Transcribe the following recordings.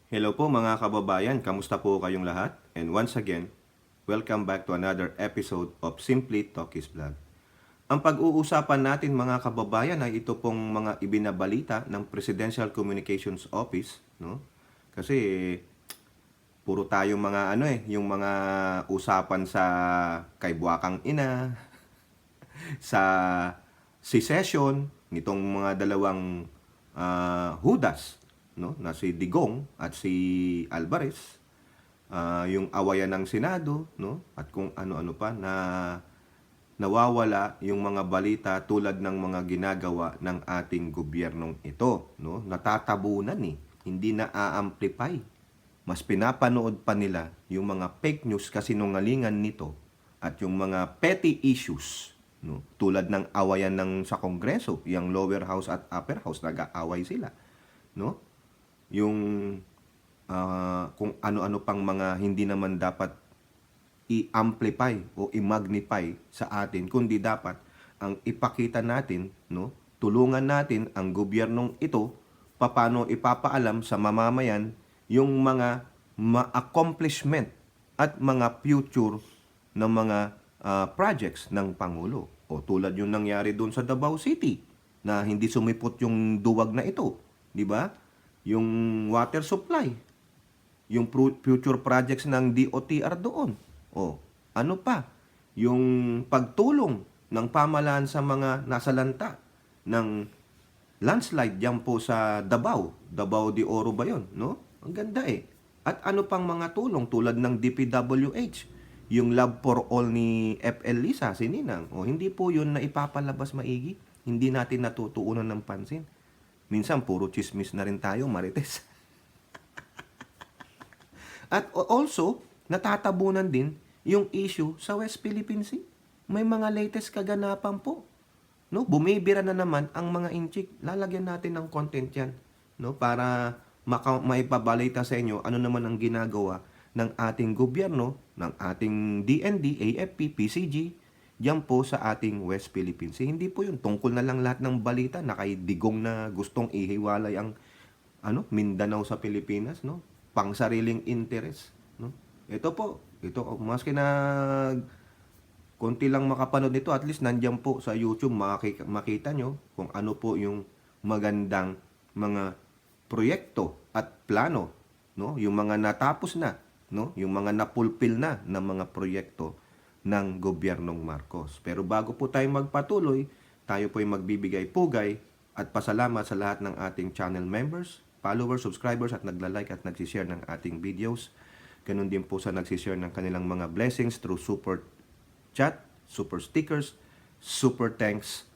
Hello po mga kababayan, kamusta po kayong lahat? And once again, welcome back to another episode of Simply Talkies Vlog. Ang pag-uusapan natin mga kababayan ay ito pong mga ibinabalita ng Presidential Communications Office, no? Kasi puro tayong mga yung mga usapan sa kay Buwakang Ina, sa secession nitong mga dalawang Hudas, no, na si Digong at si Alvarez, yung awayan ng Senado, no, at kung ano-ano pa na nawawala yung mga balita tulad ng mga ginagawa ng ating gobyernong ito, no, natatabunan hindi na a-amplify. Mas pinapanood pa nila yung mga fake news kasinungalingan nito at yung mga petty issues, no, tulad ng awayan ng sa Kongreso, yung lower house at upper house, nag-aaway sila, no, yung kung ano-ano pang mga hindi naman dapat i-amplify o i-magnify sa atin, kundi dapat ang ipakita natin, no, tulungan natin ang gobyernong ito paano ipapaalam sa mamamayan yung mga accomplishment at mga future ng mga projects ng Pangulo. O tulad yung nangyari doon sa Davao City na hindi sumipot yung duwag na ito, di ba? Yung water supply, yung future projects ng DOTR doon. O ano pa? Yung pagtulong ng pamahalaan sa mga nasalanta ng landslide diyan po sa Davao. Davao de Oro ba yun? No? Ang ganda eh. At ano pang mga tulong tulad ng DPWH, yung Love for All ni FL Lisa, si Ninang. O hindi po yun na ipapalabas maigi. Hindi natin natutuunan ng pansin. Minsan puro chismis na rin tayo, Marites. At also, natatabunan din yung issue sa West Philippine Sea. May mga latest kaganapan po. No, bumibira na naman ang mga inchik. Lalagyan natin ng content yan, no, para maipabalita sa inyo ano naman ang ginagawa ng ating gobyerno, ng ating DND, AFP, PCG, diyan po sa ating West Philippine Sea. Hindi po yun tungkol na lang lahat ng balita na kay Digong na gustong ihiwalay ang Mindanao sa Pilipinas, no? Pang sariling interest, no? Ito po, ito maski na konti lang makapanood nito, at least nandiyan po sa YouTube makita nyo kung ano po yung magandang mga proyekto at plano, no? Yung mga natapos na, no? Yung mga napulpil na ng mga proyekto ng gobyernong Marcos. Pero bago po tayo magpatuloy, tayo po ay magbibigay pugay at pasalamat sa lahat ng ating channel members, followers, subscribers at nagla-like at nagsishare ng ating videos. Ganun din po sa nagsishare ng kanilang mga blessings through super chat, super stickers, super thanks.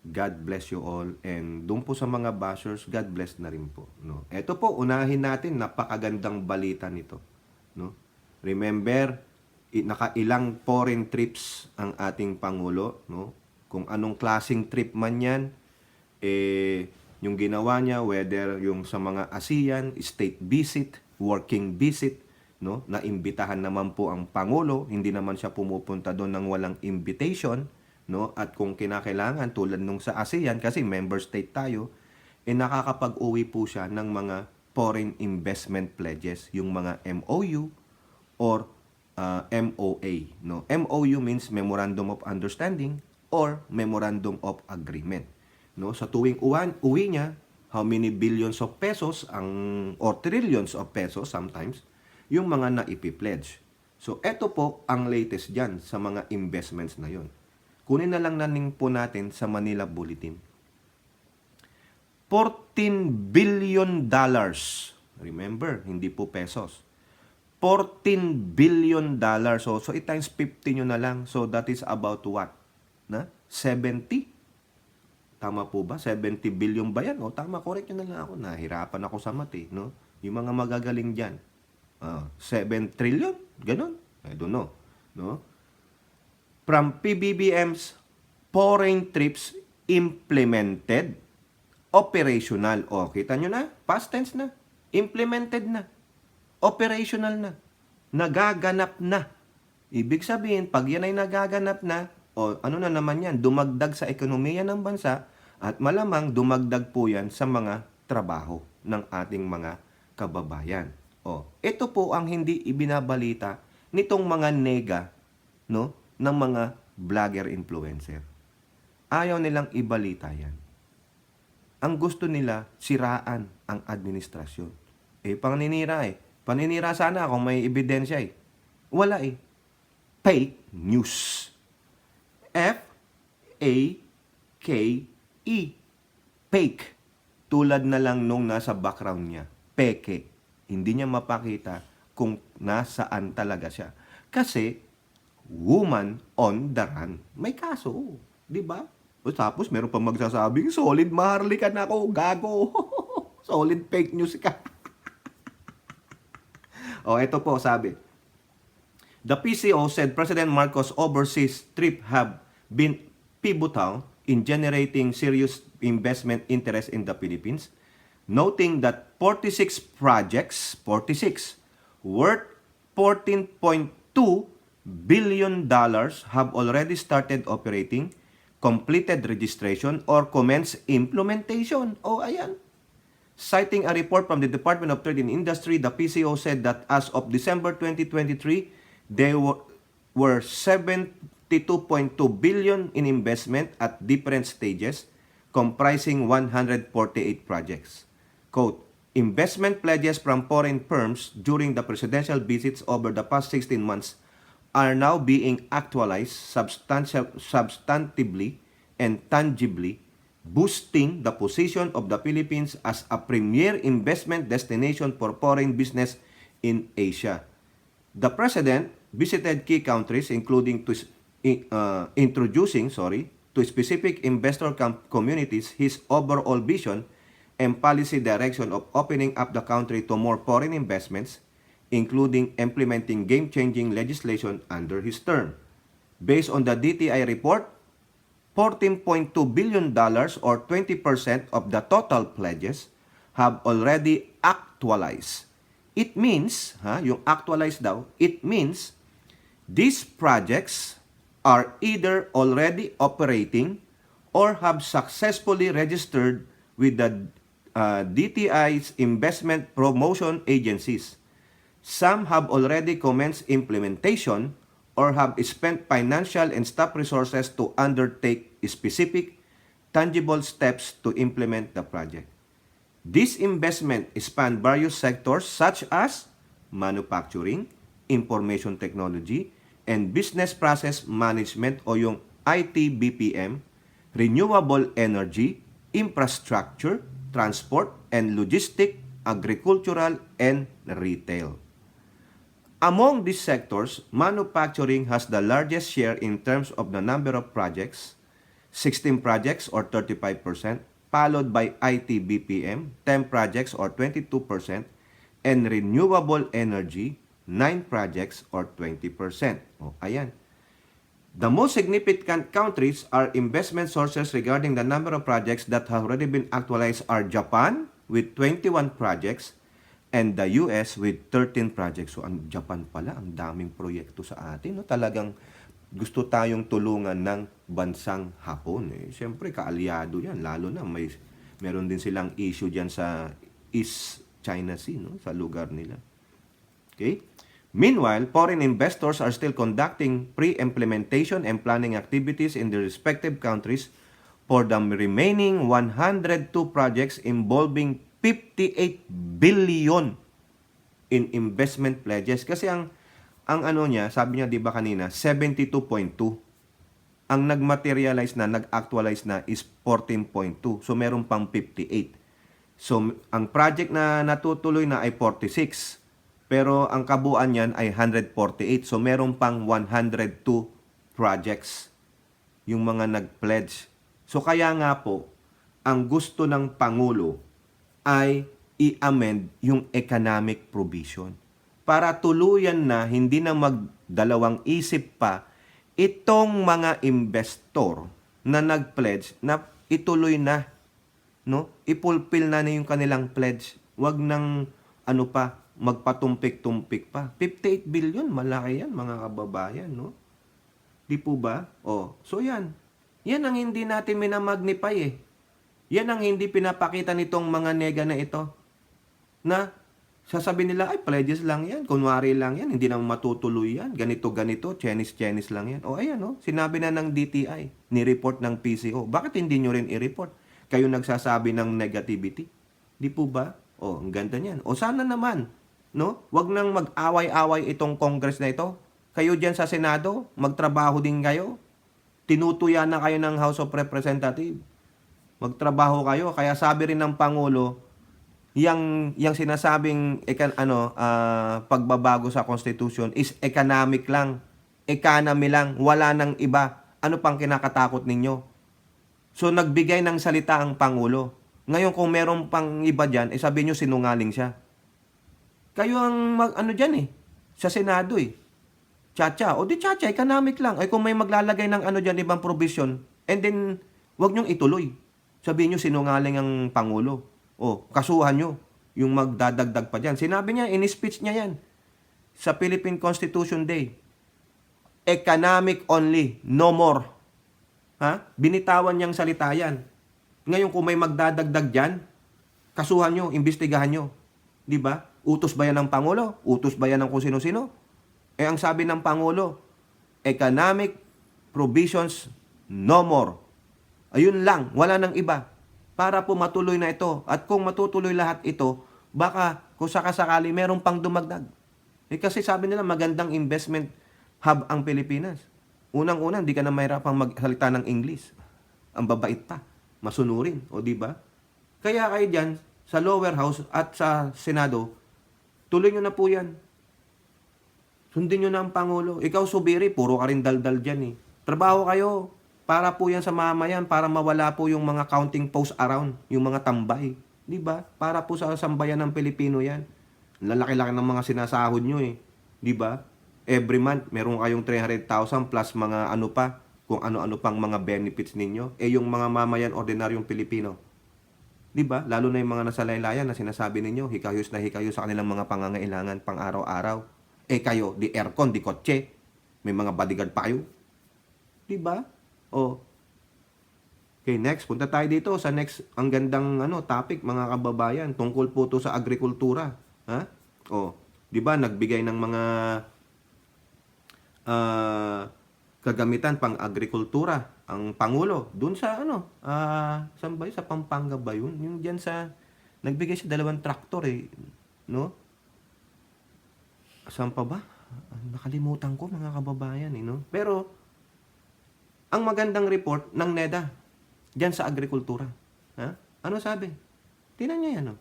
God bless you all. And doon po sa mga bashers, God bless na rin po, no? Ito po, unahin natin, napakagandang balita nito, no? Remember, nakailang foreign trips ang ating Pangulo, no? Kung anong klaseng trip man yan, yung ginawa niya, whether yung sa mga ASEAN, state visit, working visit, no, na imbitahan naman po ang Pangulo, hindi naman siya pumupunta doon ng walang invitation, no, at kung kinakailangan tulad nung sa ASEAN kasi member state tayo, nakakapag-uwi po siya ng mga foreign investment pledges, yung mga MOU or MOA, no. MOU means Memorandum of Understanding or Memorandum of Agreement, no. Sa tuwing uwi niya, how many billions of pesos or trillions of pesos sometimes yung mga naipipledge. So, eto po ang latest dyan sa mga investments na yon. Kunin na lang nanin po natin sa Manila Bulletin. $14 billion. Remember, hindi po pesos. $14 billion. So i-times 50 nyo na lang. So, that is about what? 70? Tama po ba? 70 billion ba yan? O, tama, correct nyo na lang ako. Nahirapan ako sa math, no? Yung mga magagaling dyan. 7 trillion? Ganon? I don't know. No? From PBBM's foreign trips implemented, operational. O, kita nyo na? Past tense na. Implemented na. Operational na. Nagaganap na. Ibig sabihin, pag yan ay nagaganap na, o ano na naman yan, dumagdag sa ekonomiya ng bansa at malamang dumagdag po yan sa mga trabaho ng ating mga kababayan. Ito po ang hindi ibinabalita nitong mga nega, no, ng mga vlogger influencer. Ayaw nilang ibalita yan. Ang gusto nila, siraan ang administrasyon. Paninira eh. Paninira sana kung may ebidensya eh. Wala eh. Fake news. F-A-K-E. Fake. Tulad na lang nung nasa background niya. Peke. Hindi niya mapakita kung nasaan talaga siya. Kasi, woman on the run. May kaso. Di ba? Tapos meron pa magsasabing, solid maharlikan ako, gago. Solid fake news ka. Ito po sabi. The PCO said President Marcos' overseas trip have been pivotal in generating serious investment interest in the Philippines, noting that 46 projects, worth $14.2 billion have already started operating, completed registration, or commenced implementation. Ayan. Citing a report from the Department of Trade and Industry, the PCO said that as of December 2023, there were 72.2 billion in investment at different stages, comprising 148 projects. Quote, investment pledges from foreign firms during the presidential visits over the past 16 months are now being actualized substantively and tangibly, boosting the position of the Philippines as a premier investment destination for foreign business in Asia. The President visited key countries including introducing to specific investor communities his overall vision and policy direction of opening up the country to more foreign investments, including implementing game-changing legislation under his term. Based on the DTI report, $14.2 billion or 20% of the total pledges have already actualized. It means, yung actualized daw, it means these projects are either already operating or have successfully registered with the DTI's investment promotion agencies. Some have already commenced implementation or have spent financial and staff resources to undertake specific, tangible steps to implement the project. This investment span various sectors such as manufacturing, information technology, and business process management o yung IT-BPM, renewable energy, infrastructure, transport, and logistic, agricultural, and retail. Among these sectors, manufacturing has the largest share in terms of the number of projects, 16 projects or 35%, followed by IT-BPM, 10 projects or 22%, and renewable energy, 9 projects or 20%. Ayan. The most significant countries are investment sources regarding the number of projects that have already been actualized are Japan with 21 projects, and the US with 13 projects. So, ang Japan pala, ang daming proyekto sa atin. No? Talagang gusto tayong tulungan ng bansang Hapon. Siyempre, kaalyado yan. Lalo na meron din silang issue dyan sa East China Sea, no? Sa lugar nila. Okay? Meanwhile, foreign investors are still conducting pre-implementation and planning activities in their respective countries for the remaining 102 projects involving 58 billion in investment pledges. Kasi ang ano niya, sabi niya 'di ba kanina, 72.2. Ang nag-materialize na, nag-actualize na is 14.2. So meron pang 58. So ang project na natutuloy na ay 46. Pero ang kabuuan niyan ay 148. So meron pang 102 projects yung mga nag-pledge. So kaya nga po, ang gusto ng Pangulo ay i-amend yung economic provision para tuluyan na hindi na magdalawang isip pa itong mga investor na nag-pledge na ituloy na, no? Ipulpil na yung kanilang pledge. Wag nang magpatumpik-tumpik pa. 58 billion, malaki yan mga kababayan, no? Di po ba? So yan. Yan ang hindi natin minamagnify eh. Yan ang hindi pinapakita nitong mga nega na ito. Na Sasabihin nila, ay, pledges lang yan, kunwari lang yan, hindi naman matutuloy yan, ganito, chenis lang yan. O ayan, sinabi na ng DTI, ni-report ng PCO. Bakit hindi nyo rin i-report? Kayo nagsasabi ng negativity. Di po ba? O, ang ganda niyan. O sana naman, no? Wag nang mag-away-away itong Congress na ito. Kayo diyan sa Senado, magtrabaho din kayo. Tinutuya na kayo ng House of Representatives. Magtrabaho kayo. Kaya sabi rin ng Pangulo, yang sinasabing pagbabago sa Constitution is economic lang. Economy lang. Wala nang iba. Ano pang kinakatakot ninyo? So, nagbigay ng salita ang Pangulo. Ngayon, kung meron pang iba dyan, sabihin nyo sinungaling siya. Kayo ang dyan sa Senado Chacha. O di chacha, economic lang. Ay kung may maglalagay ng dyan, ibang provision, and then, wag nyong ituloy. Sabihin nyo sinungaling ang Pangulo. O, kasuhan nyo yung magdadagdag pa dyan. Sinabi niya, in-speech niya yan sa Philippine Constitution Day. Economic only, no more. Binitawan niyang salita yan. Ngayon, kung may magdadagdag dyan, kasuhan nyo, imbestigahan nyo. Di ba? Utos ba yan ng Pangulo? Utos ba yan ng kung sino-sino? Ang sabi ng Pangulo, economic provisions no more. Ayun lang, wala nang iba. Para po matuloy na ito. At kung matutuloy lahat ito, baka kung sakasakali meron pang dumagdag. Kasi sabi nila magandang investment hub ang Pilipinas. Unang-unang, di ka na mahirapang magsalita ng English. Ang babait pa. Masunurin. O di ba? Kaya kayo dyan, sa lower house at sa Senado, tuloy nyo na po yan. Sundin nyo na ang Pangulo. Ikaw, Subiri, puro ka rin daldal dyan Trabaho kayo. Para po yan sa mamayan, para mawala po yung mga counting posts around, yung mga tambay. Di ba? Para po sa sambayan ng Pilipino yan. Lalaki-laki ng mga sinasahod nyo Di ba? Every month, meron kayong 300,000 plus mga kung ano-ano pang mga benefits ninyo. Yung mga mamayan, ordinaryong Pilipino. Di ba? Lalo na yung mga nasa laylayan na sinasabi ninyo, hikayos na hikayos sa kanilang mga pangangailangan pang araw-araw. Kayo, di aircon, di kotse. May mga bodyguard pa kayo. Di ba? Okay, next. Punta tayo dito sa next, ang gandang topic, mga kababayan. Tungkol po to sa agrikultura. Di ba? Nagbigay ng mga kagamitan pang agrikultura ang Pangulo doon sa saan ba yun? Sa Pampanga ba yun? Yung diyan sa nagbigay siya 2 traktor no? Saan pa ba? Nakalimutan ko mga kababayan no? Pero ang magandang report ng NEDA diyan sa agrikultura. Ano sabi? Tingnan niyo yan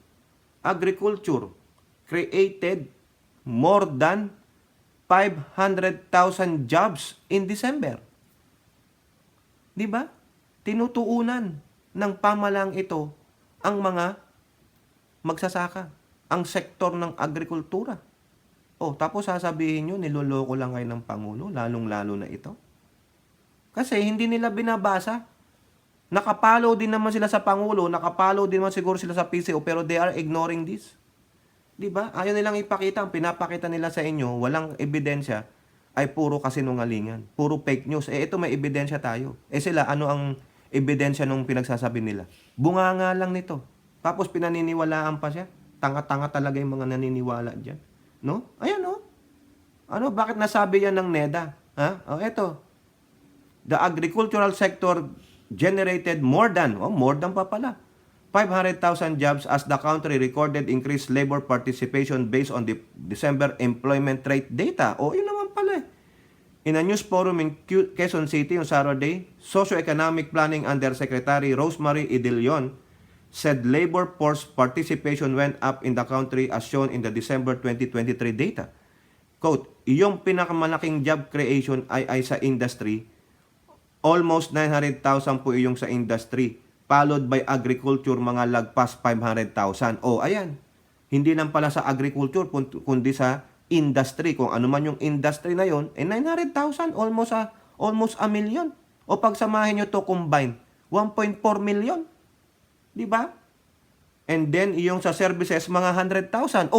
Agriculture created more than 500,000 jobs in December. Di ba? Tinutuunan ng pamalang ito ang mga magsasaka, ang sektor ng agrikultura. Tapos sasabihin nyo, niloloko lang kayo ng Pangulo, lalong-lalo na ito. Kasi hindi nila binabasa. Nakapalo din naman sila sa Pangulo, nakapalo din naman siguro sila sa PCO, pero they are ignoring this. Diba? Ayaw nilang ipakita, ang pinapakita nila sa inyo, walang ebidensya, ay puro kasinungalingan, puro fake news. Ito may ebidensya tayo. Sila, ano ang ebidensya nung pinagsasabi nila? Bunganga lang nito. Tapos pinaniniwalaan pa siya. Tanga-tanga talaga yung mga naniniwala dyan. No? Ayan bakit nasabi yan ng NEDA? Eto. The agricultural sector generated more than pa pala, 500,000 jobs as the country recorded increased labor participation based on the December employment rate data. Yun naman pala In a news forum in Quezon City on Saturday, Socio-Economic Planning Undersecretary Rosemary Idilion said labor force participation went up in the country as shown in the December 2023 data. Quote, yung pinakamalaking job creation ay sa industry, almost 900,000 po yung sa industry, followed by agriculture, mga lagpas 500,000. Ayan. Hindi lang pala sa agriculture, kundi sa industry. Kung ano man yung industry na yon, 900,000, almost a million. Pagsamahin nyo to combine, 1.4 million. Di ba? And then, yung sa services, mga 100,000.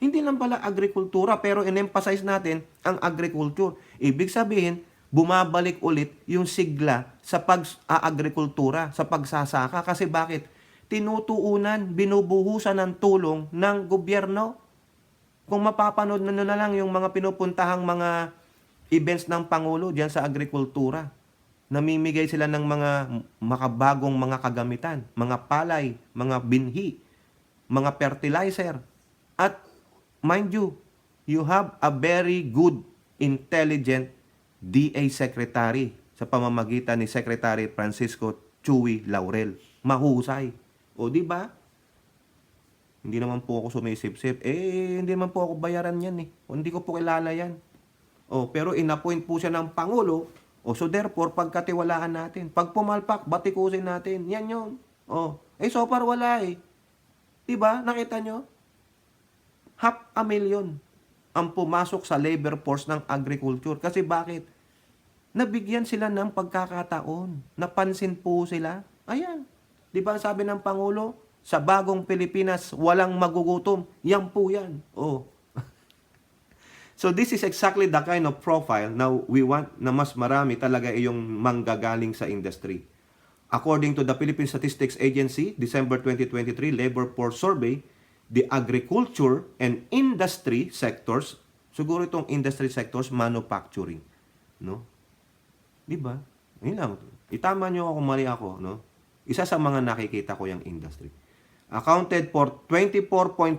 Hindi lang pala agrikultura, pero in-emphasize natin ang agriculture. Ibig sabihin, bumabalik ulit yung sigla sa pag-agrikultura, sa pagsasaka. Kasi bakit? tinutuunan, binubuhusan ng tulong ng gobyerno. Kung mapapanood na lang yung mga pinupuntahang mga events ng Pangulo diyan sa agrikultura, namimigay sila ng mga makabagong mga kagamitan, mga palay, mga binhi, mga fertilizer. At mind you, you have a very good, intelligent DA Secretary sa pamamagitan ni Secretary Francisco Chuy Laurel. Mahusay. O di ba? Hindi naman po ako sumisip-sip. Hindi naman po ako bayaran yan eh. O, hindi ko po kilala yan. O, pero inappoint po siya ng Pangulo. O, so therefore, pagkatiwalaan natin. Pag pumalpak, batikusin natin. Yan yun. O, so far wala eh. Diba? Nakita nyo? 500,000 ang pumasok sa labor force ng agriculture. Kasi bakit? Nabigyan sila ng pagkakataon. Napansin po sila. Ayan. Diba sabi ng Pangulo, sa bagong Pilipinas, walang magugutom. Yan po yan. Oh. So this is exactly the kind of profile na we want na mas marami talaga yung manggagaling sa industry. According to the Philippine Statistics Agency, December 2023 Labor Force Survey, the agriculture and industry sectors, siguro itong industry sectors, manufacturing. No? Di ba? Yun lang. Itama nyo ako, mali ako. No? Isa sa mga nakikita ko yung industry. Accounted for 24.4%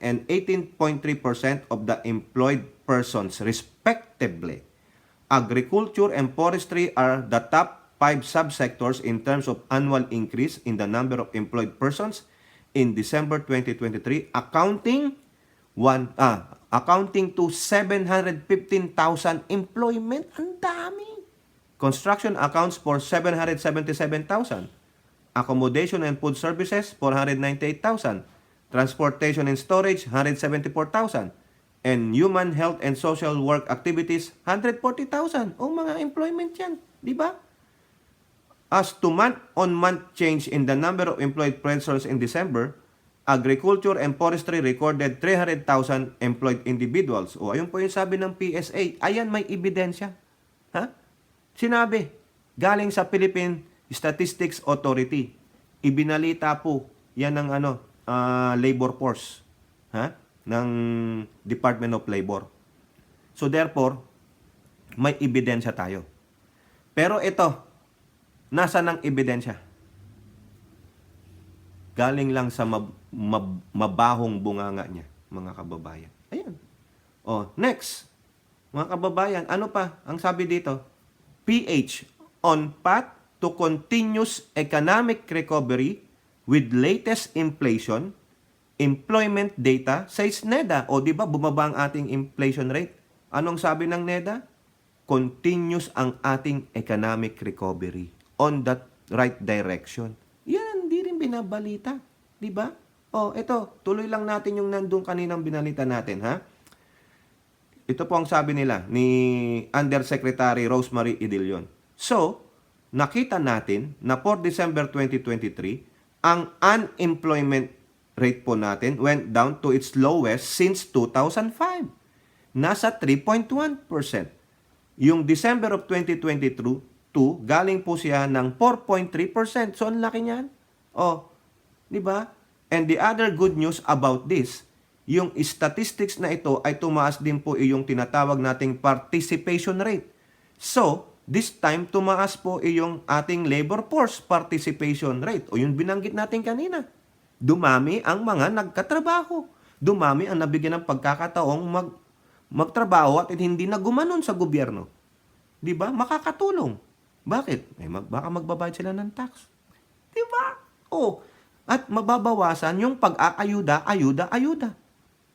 and 18.3% of the employed persons respectively. Agriculture and forestry are the top 5 subsectors in terms of annual increase in the number of employed persons in December 2023, accounting to 715,000 employment. Ang dami. Construction accounts for 777,000. Accommodation and food services, 498,000. Transportation and storage, 174,000. And human health and social work activities, 140,000. O mga employment yan. Di ba? As to month-on-month change in the number of employed persons in December, agriculture and forestry recorded 300,000 employed individuals. O ayun po yung sabi ng PSA. Ayan, may ebidensya. Ha? Sinabi, galing sa Philippine Statistics Authority. Ibinalita po yan ng labor force, ha? Ng Department of Labor. So therefore, may ebidensya tayo. Pero ito, nasa ng ebidensya? Galing lang sa mabahong bunganga niya, mga kababayan. Ayan. Next. Mga kababayan, ano pa ang sabi dito? PH, on path to continuous economic recovery with latest inflation, employment data, says NEDA. O di ba bumaba ang ating inflation rate? Anong sabi ng NEDA? Continuous ang ating economic recovery on that right direction. Yan, hindi rin binabalita. Di ba? Ito, tuloy lang natin yung nandun kaninang binalita natin, ha? Ito po ang sabi nila ni Undersecretary Rosemary Idilion. So, nakita natin na for December 2023, ang unemployment rate po natin went down to its lowest since 2005. Nasa 3.1%. Yung December of 2022, galing po siya ng 4.3%. So, ang laki niyan. Di ba? And the other good news about this, yung statistics na ito ay tumaas din po yung tinatawag nating participation rate. So, this time, tumaas po yung ating labor force participation rate. O yung binanggit natin kanina. Dumami ang mga nagkatrabaho. Dumami ang nabigyan ng pagkakataong magtrabaho at hindi na gumanon sa gobyerno. Di ba? Makakatulong. Bakit? Baka magbabayad sila ng tax. Di ba? At mababawasan yung pag-aayuda.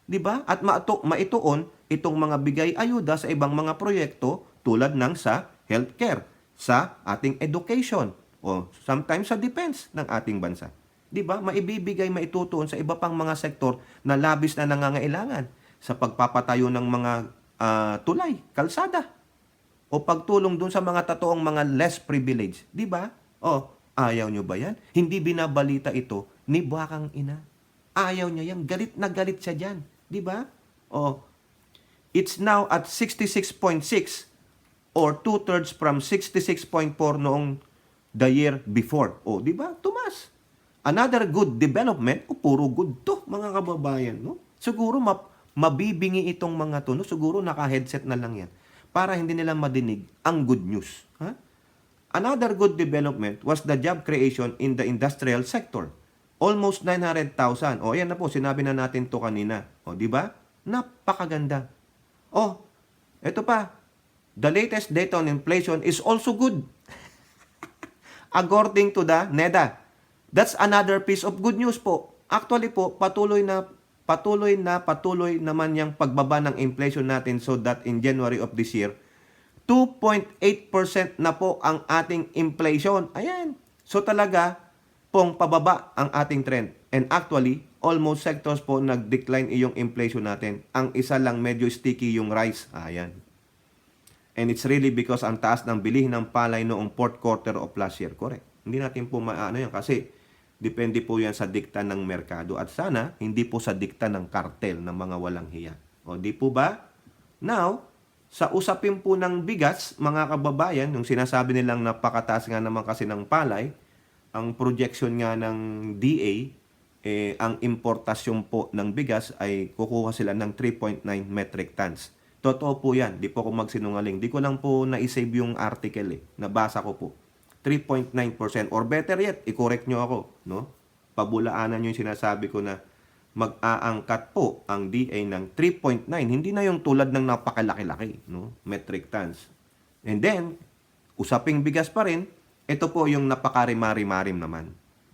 Di ba? At maituon itong mga bigay ayuda sa ibang mga proyekto tulad ng sa healthcare, sa ating education, o sometimes sa defense ng ating bansa. Di ba? Maibibigay, maitutuon sa iba pang mga sektor na labis na nangangailangan sa pagpapatayo ng mga tulay, kalsada, o pagtulong dun sa mga totoong mga less privileged. Di ba? Ayaw nyo ba yan? Hindi binabalita ito ni Bakang Ina. Ayaw niya yan. Galit na galit siya dyan. Di ba? It's now at 66.6 or 2/3 from 66.4 noong the year before. Di ba? Tumas. Another good development, puro good to, mga kababayan, no? Siguro mabibingi itong mga to, no? Siguro naka-headset na lang yan para hindi nila madinig ang good news. Ha? Another good development was the job creation in the industrial sector. Almost 900,000. O, yan na po, sinabi na natin to kanina. O, di ba? Napakaganda. O, eto pa. The latest data on inflation is also good. According to the NEDA. That's another piece of good news po. Actually po, patuloy naman yung pagbaba ng inflation natin so that in January of this year, 2.8% na po ang ating inflation. Ayan. So talaga pong pababa ang ating trend. And actually, almost sectors po nag-decline yung inflation natin. Ang isa lang medyo sticky yung rice. Ayan. And it's really because ang taas ng bilihin ng palay noong fourth quarter of last year. Correct. Hindi natin po maano yan kasi depende po yan sa dikta ng merkado. At sana, hindi po sa dikta ng kartel ng mga walang hiya. O di po ba? Now, sa usapin po ng bigas, mga kababayan, yung sinasabi nilang napakataas nga naman kasi ng palay, ang projection nga ng DA, ang importasyon po ng bigas ay kukuha sila ng 3.9 metric tons. Totoo po yan, di po ako magsinungaling. Di ko lang po na-save yung article nabasa ko po. 3.9% or better yet, i-correct nyo ako, no? Pabulaanan yung sinasabi ko na mag-aangkat po ang DA ng 3.9. Hindi na yung tulad ng napakalaki-laki, no? Metric tons. And then, usaping bigas pa rin, ito po yung napakarimari-marim naman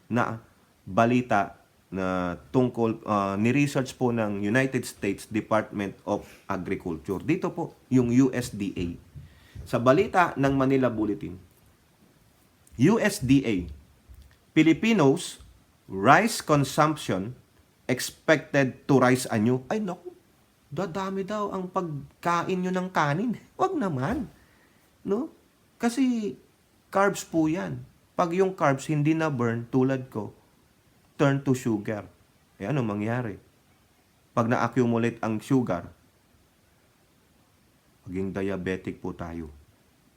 na balita na tungkol, ni-research po ng United States Department of Agriculture. Dito po, yung USDA. Sa balita ng Manila Bulletin, USDA, Filipinos, rice consumption expected to rise anew. Ay naku, dadami daw ang pagkain nyo ng kanin. Wag naman. No? Kasi carbs po yan. Pag yung carbs hindi na burn, tulad ko, turn to sugar. Eh ano mangyari? Pag na-accumulate ang sugar, maging diabetic po tayo.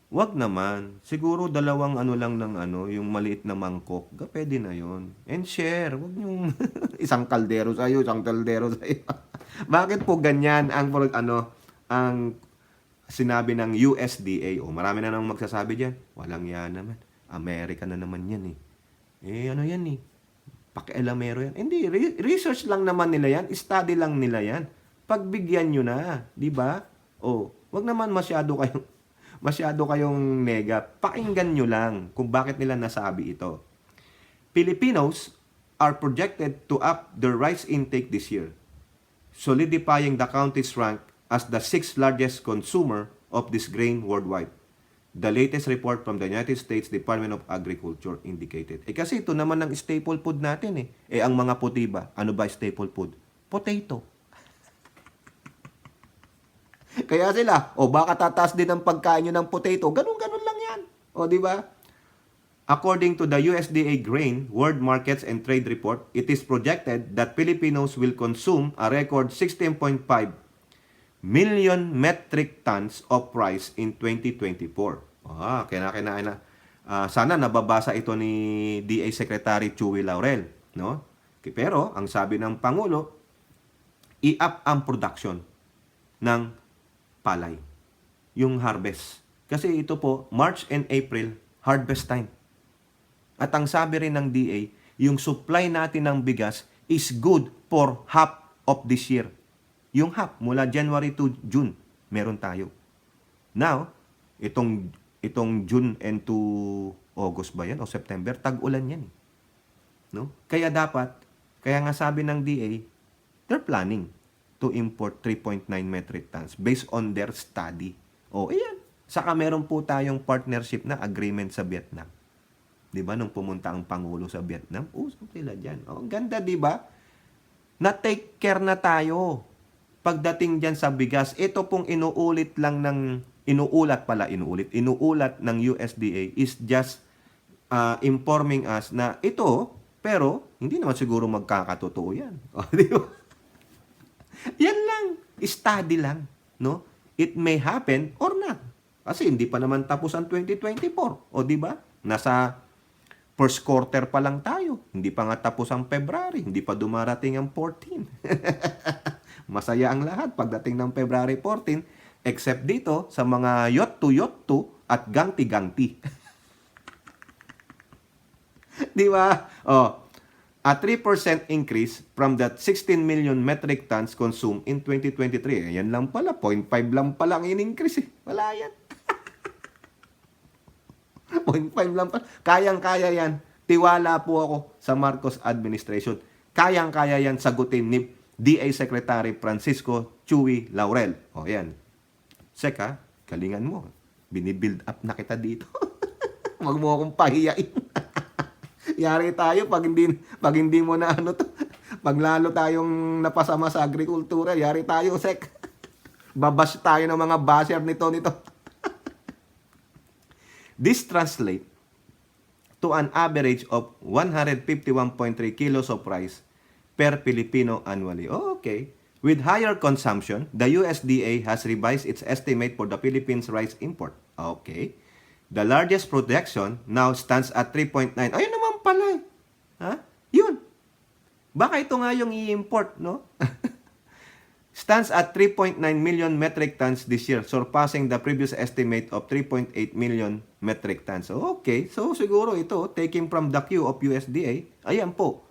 Wag naman. Siguro dalawang ano lang ng yung maliit na mangkok. Pwede na yon. And share. Wag yung isang kaldero sa'yo, isang kaldero sa'yo. Bakit po ganyan ang sinabi ng USDA? Marami na namang magsasabi dyan. Walang yan naman. Amerika na naman yan eh. Ano yan eh? Pakialamero yan. Hindi, research lang naman nila yan. Study lang nila yan. Pagbigyan nyo na. Di ba? Wag naman masyado kayong nega. Pakinggan nyo lang kung bakit nila nasabi ito. Filipinos are projected to up their rice intake this year, solidifying the country's rank as the 6th largest consumer of this grain worldwide. The latest report from the United States Department of Agriculture indicated. Kasi ito naman ang staple food natin eh. Ang mga puti ba? Ano ba staple food? Potato. Kaya sila, baka tataas din ang pagkain nyo ng potato. Ganun-ganun lang yan. Di ba? According to the USDA Grain, World Markets and Trade Report, it is projected that Filipinos will consume a record 16.5 million metric tons of rice in 2024. Kinakain na. Sana nababasa ito ni DA Secretary Chuy Laurel, no? Pero ang sabi ng Pangulo, i-up ang production ng palay, yung harvest. Kasi ito po, March and April, harvest time. At ang sabi rin ng DA, yung supply natin ng bigas is good for half of this year. Yung half, mula January to June, meron tayo. Now, itong June and to August ba yan? O September, tag-ulan yan. No? Kaya nga sabi ng DA, they're planning to import 3.9 metric tons based on their study. Ayan. Saka meron po tayong partnership na agreement sa Vietnam. Di ba? Nung pumunta ang Pangulo sa Vietnam, sila dyan. Ganda, di ba? Na-take care na tayo. Pagdating dyan sa bigas, ito pong inuulat ng USDA is just informing us na ito, pero hindi naman siguro magkakatotoo yan. Di ba? Yan lang. Study lang. No? It may happen or not. Kasi hindi pa naman tapos ang 2024. Di ba? Nasa First quarter pa lang tayo. Hindi pa nga tapos ang February. Hindi pa dumarating ang 14. Masaya ang lahat pagdating ng February 14. Except dito sa mga yot-to at gangti-gangti. Di ba? A 3% increase from that 16 million metric tons consumed in 2023. Ayan lang pala. 0.5 lang pala ang in-increase. Wala yan. 0.5 lang pa. Kayang-kaya yan. Tiwala po ako sa Marcos administration. Kayang-kaya yan sagutin ni DA Secretary Francisco Chuy Laurel. Yan. Sek galingan mo. Binibuild up na kita dito. Huwag mo akong pahiyain. Yari tayo pag hindi mo na pag lalo tayong napasama sa agrikultura, yari tayo, Sek. Babash tayo ng mga basher nito. This translates to an average of 151.3 kilos of rice per Filipino annually. Okay. With higher consumption, the USDA has revised its estimate for the Philippines rice import. Okay. The largest production now stands at 3.9. Ayun naman pala. Yun. Baka ito nga yung i-import, no? Stands at 3.9 million metric tons this year, surpassing the previous estimate of 3.8 million metric tons. Okay, so siguro ito, taking from the queue of USDA, ayan po,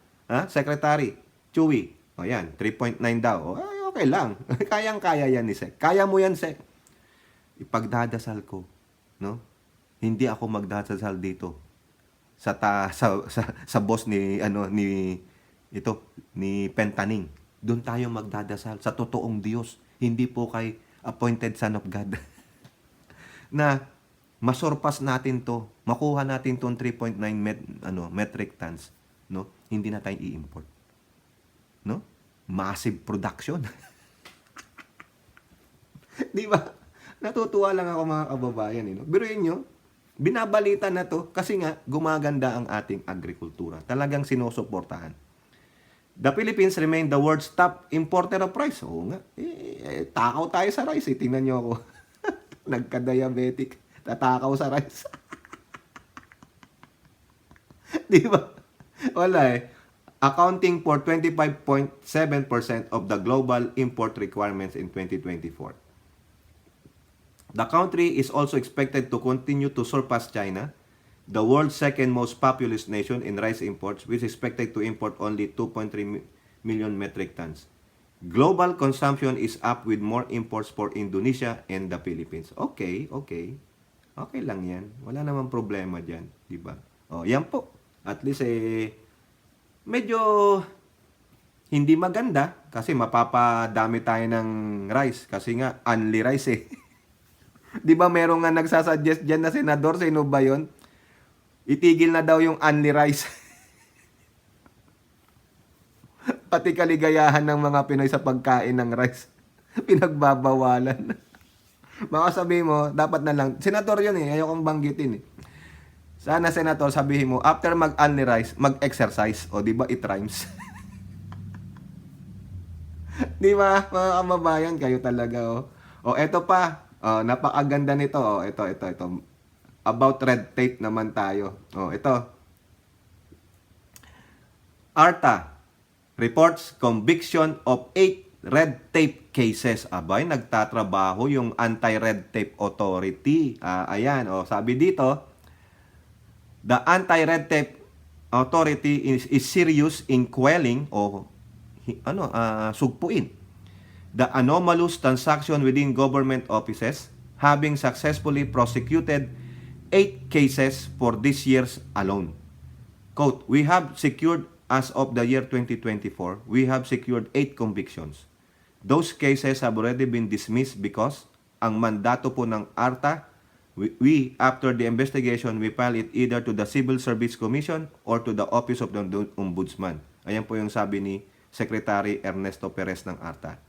Secretary Chuy, ayan, 3.9 daw. Ay, okay lang, kayang-kaya yan ni Sek. Kaya mo yan, Sek. Ipagdadasal ko, no? Hindi ako magdadasal dito sa boss ni Pentaning. Doon tayo magdadasal sa totoong Diyos, hindi po kay appointed son of God. Na masurpass natin to, makuha natin tong 3.9 metric tons, no? Hindi na tayo i-import. No? Massive production. Di ba? Natutuwa lang ako mga kababayan, no? Biruin nyo, binabalita na to kasi nga gumaganda ang ating agrikultura. Talagang sinusuportahan. The Philippines remain the world's top importer of rice. Oo nga. Takaw tayo sa rice. Tingnan nyo ako. Nagka-diabetic. Tatakaw sa rice. Di ba? Wala Accounting for 25.7% of the global import requirements in 2024. The country is also expected to continue to surpass China, the world's second most populous nation in rice imports, which is expected to import only 2.3 million metric tons. Global consumption is up with more imports for Indonesia and the Philippines. Okay. Okay lang yan. Wala namang problema dyan. Diba? Yan po. At least medyo hindi maganda kasi mapapadami tayo ng rice. Kasi nga, only rice Diba merong nga nagsasuggest dyan na senador, sino ba yun? Itigil na daw yung only rice. Pati kaligayahan ng mga Pinoy sa pagkain ng rice. Pinagbabawalan. Baka sabihin mo, dapat na lang. Senator yun ayokong banggitin Sana senator, sabihin mo, after mag-only rice, mag-exercise. O diba, it rhymes. Diba, mga kamabayan, kayo talaga eto pa. Napakaganda nito. Ito. About red tape naman tayo. Ito. ARTA reports conviction of 8 red tape cases. Abay, nagtatrabaho yung Anti-Red Tape Authority. Ayan, sabi dito, the Anti-Red Tape Authority is serious in quelling sugpuin the anomalous transaction within government offices, having successfully prosecuted 8 cases for this year's alone. Quote, we have secured, as of the year 2024, we have secured 8 convictions. Those cases have already been dismissed because ang mandato po ng ARTA, after the investigation, we file it either to the Civil Service Commission or to the Office of the Ombudsman. Ayan po yung sabi ni Secretary Ernesto Perez ng ARTA.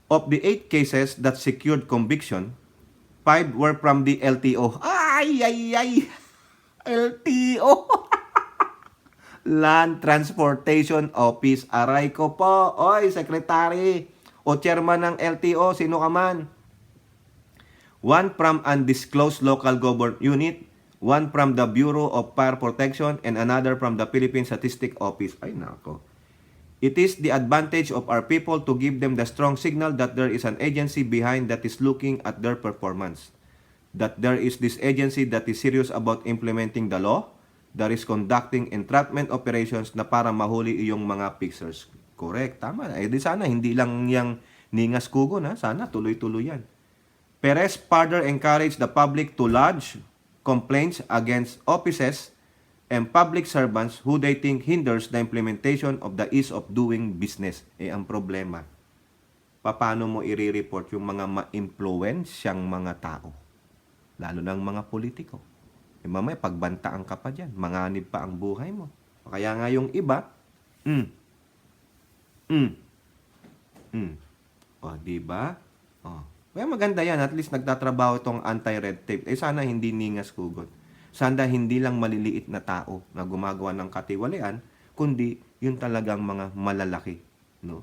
Of the 8 cases that secured conviction, 5 were from the LTO. Ay! LTO! Land Transportation Office. Aray ko po. Oy, Secretary o Chairman ng LTO, sino ka man. 1 from undisclosed local government unit, One from the Bureau of Fire Protection and another from the Philippine Statistic Office. Ay nako. It is the advantage of our people to give them the strong signal that there is an agency behind that is looking at their performance. That there is this agency that is serious about implementing the law, that is conducting entrapment operations na para mahuli iyong mga fixers. Correct, tama. Eh di sana hindi lang yang ningas kugon ha, sana tuloy-tuloy yan. Perez further encouraged the public to lodge complaints against offices and public servants who they think hinders the implementation of the ease of doing business. Eh ang problema, paano mo i-report yung mga ma-influensyang mga tao? Lalo ng mga politiko. Eh mamaya pagbantaan ka pa dyan, manganib pa ang buhay mo. Kaya nga yung iba, O, diba? O. Kaya maganda yan, at least nagtatrabaho itong anti-red tape. Eh sana hindi ningas kugot. Sana hindi lang maliliit na tao na gumagawa ng katiwalian, kundi yun talagang mga malalaki. No?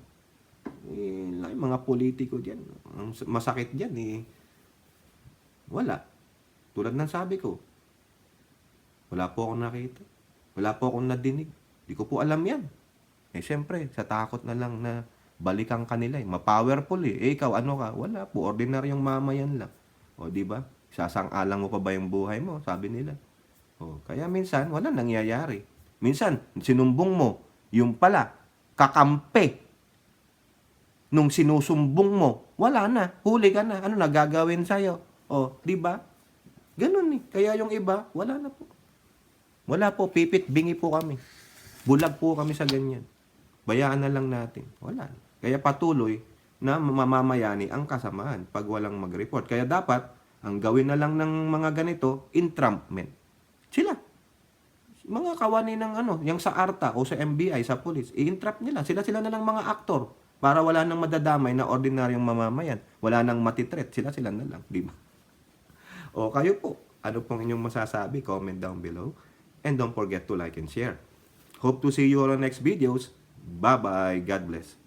Eh, mga politiko dyan, ang masakit dyan eh. Wala. Tulad ng sabi ko, wala po akong nakita. Wala po akong nadinig. Di ko po alam yan. Eh, syempre, sa takot na lang na balikan kanila eh. Ma-powerful eh. Eh, ikaw, ano ka? Wala po. Ordinaryong mamayan lang. O, di ba? Sasang-alang mo pa ba yung buhay mo? Sabi nila. O, kaya minsan, wala nangyayari. Minsan, sinumbong mo, yung pala, kakampi. Nung sinusumbong mo, wala na. Huli ka na. Ano na gagawin sa'yo? O, di ba? Ganun eh. Kaya yung iba, wala na po. Wala po. Pipit, bingi po kami. Bulag po kami sa ganyan. Bayaan na lang natin. Wala. Kaya patuloy na mamamayani ang kasamaan pag walang mag-report. Kaya dapat, ang gawin na lang ng mga ganito, entrapment. Sila. Mga kawani ng yung sa ARTA o sa MBI, sa police, i-entrap nila. Sila na lang mga aktor para wala nang madadamay na ordinaryong mamamayan. Wala nang matitreat. Sila na lang. Di ba? O kayo po, ano pong inyong masasabi? Comment down below. And don't forget to like and share. Hope to see you all on next videos. Bye-bye. God bless.